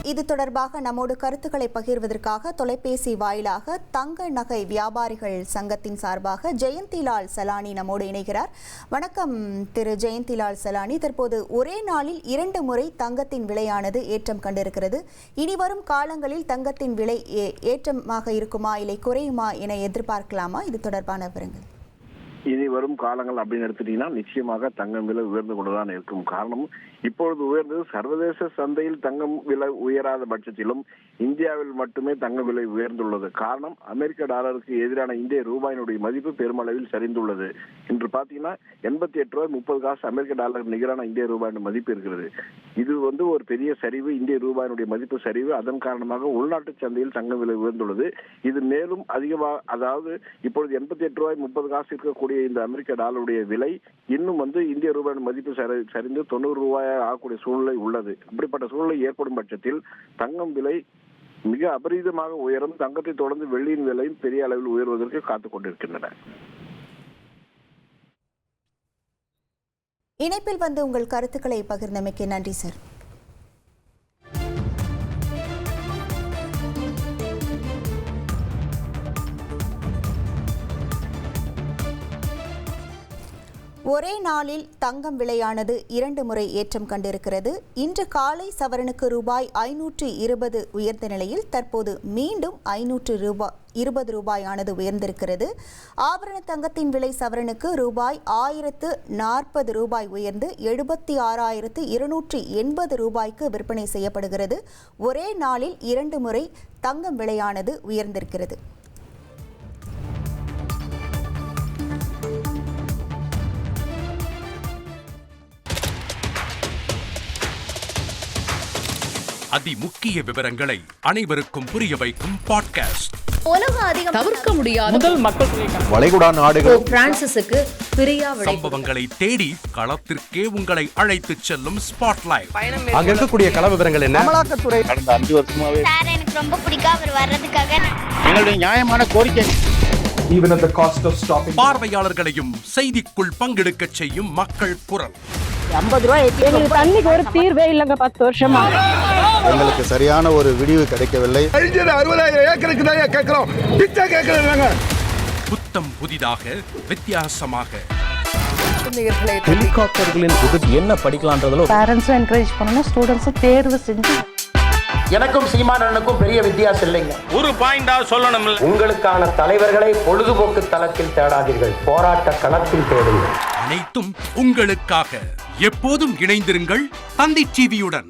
இது தொடர்பாக நம்மோடு கருத்துக்களை பகிர்வதற்காக தொலைபேசி வாயிலாக தங்க நகை வியாபாரிகள் சங்கத்தின் சார்பாக ஜெயந்திலால் சலானி நம்மோடு இணைகிறார். வணக்கம் திரு ஜெயந்திலால் சலானி. தற்போது ஒரே நாளில் 2 முறை தங்கத்தின் விலையானது ஏற்றம் கண்டிருக்கிறது. இனி வரும் காலங்களில் தங்கத்தின் விலை ஏற்றமாக இருக்குமா இல்லை குறையுமா என எதிர்பார்க்கலாமா? இது தொடர்பான விவரங்கள். இனி வரும் காலங்கள் அப்படின்னு எடுத்துட்டீங்கன்னா நிச்சயமாக தங்கம் விலை உயர்ந்து கொண்டுதான் இருக்கும். காரணம், இப்பொழுது உயர்ந்தது சர்வதேச சந்தையில் தங்கம் விலை உயராத பட்சத்திலும் இந்தியாவில் மட்டுமே தங்க விலை உயர்ந்துள்ளது. காரணம், அமெரிக்க டாலருக்கு எதிரான இந்திய ரூபாயினுடைய மதிப்பு பெருமளவில் சரிந்துள்ளது. இன்று பாத்தீங்கன்னா 88 ரூபாய் 30 காசு அமெரிக்க டாலருக்கு நிகரான இந்திய ரூபாயின் மதிப்பு இருக்கிறது. இது ஒரு பெரிய சரிவு, இந்திய ரூபாயினுடைய மதிப்பு சரிவு. அதன் காரணமாக உள்நாட்டு சந்தையில் தங்க விலை உயர்ந்துள்ளது. இது மேலும் அதிகமாக, அதாவது இப்பொழுது 88 ரூபாய் 30 காசு இருக்கக்கூடிய இந்த அமெரிக்க டாலருடைய விலை இன்னும் இந்திய ரூபாயின் மதிப்பு சரிந்து 90 ரூபாயாக ஆகக்கூடிய சூழ்நிலை உள்ளது. அப்படிப்பட்ட சூழ்நிலை ஏற்படும் பட்சத்தில் தங்கம் விலை மிக அபரீதமாக உயரும். தங்கத்தை தொடர்ந்து வெள்ளியின் விலையும் பெரிய அளவில் உயர்வதற்கு காத்துக் கொண்டிருக்கின்றன. இணைப்பில் வந்து உங்கள் கருத்துக்களை பகிர்ந்தமைக்கு நன்றி சார். ஒரே நாளில் தங்கம் விலையானது 2 முறை ஏற்றம் கண்டிருக்கிறது. இன்று காலை சவரனுக்கு ரூபாய் 520 உயர்ந்த நிலையில் தற்போது மீண்டும் 520 ரூபாயானது உயர்ந்திருக்கிறது. ஆபரண தங்கத்தின் விலை சவரனுக்கு ரூபாய் 1040 ரூபாய் உயர்ந்து 76,280 ரூபாய்க்கு விற்பனை செய்யப்படுகிறது. ஒரே நாளில் 2 முறை தங்கம் விலையானது உயர்ந்திருக்கிறது. அதிமுக்கிய விவரங்களை அனைவருக்கும் புரிய வைக்கும் பாட்காஸ்ட். உலக அதிகம் தவிர்க்க முடியாத முதல் மக்கள் வளைகுடா நாடுகள் பிரான்சிஸுக்கு பிரியா சம்பவங்களை தேடி களத்திற்கே உங்களை அழைத்துச் செல்லும் ஸ்பாட்லைட். அங்க இருக்கக்கூடிய கள விவரங்கள் என்ன? அமலாக்கத்துறை கடந்த 5 வருஷமாவே சார் எனக்கு ரொம்ப பிடிக்கும் அவர் வர்றதுக்காக எங்களுடைய நியாயமான கோரிக்கை. Even at the cost of stopping. பார்வையாளர்களையும் செய்திக்குள் பங்கெடுக்கச் செய்யும் மக்கள் குரல். 50 ரூபாய் எங்களுக்கு தண்ணிக்கு ஒரு தீர்வே இல்லைங்க. 10 வருஷமா எங்களுக்கு சரியான ஒரு விடிவு கிடைக்கவில்லை. 60,000 ஏக்கருக்கு தான் கேட்கிறோம், பிச்சை கேட்கறாங்க. புத்தம் புதிதாக வித்தியாசமாக ஹெலிகாப்டர்களின் உதவி என்ன படிக்கலாம்ன்றதுல பேரண்ட்ஸும் என்கரேஜ் பண்ணணும், ஸ்டூடெண்ட்ஸும் தேர்வு செஞ்சு. எனக்கும் சீமானனுக்கும் பெரிய வித்தியாசம் இல்லைங்க. ஒரு பாயிண்டா சொல்லணும். உங்களுக்கான தலைவர்களை பொழுதுபோக்கு தளத்தில் தேடாதீர்கள், போராட்ட களத்தில் தேடுங்கள். அனைத்தும் உங்களுக்காக. எப்போதும் இணைந்திருங்கள் தந்தி டிவியுடன்.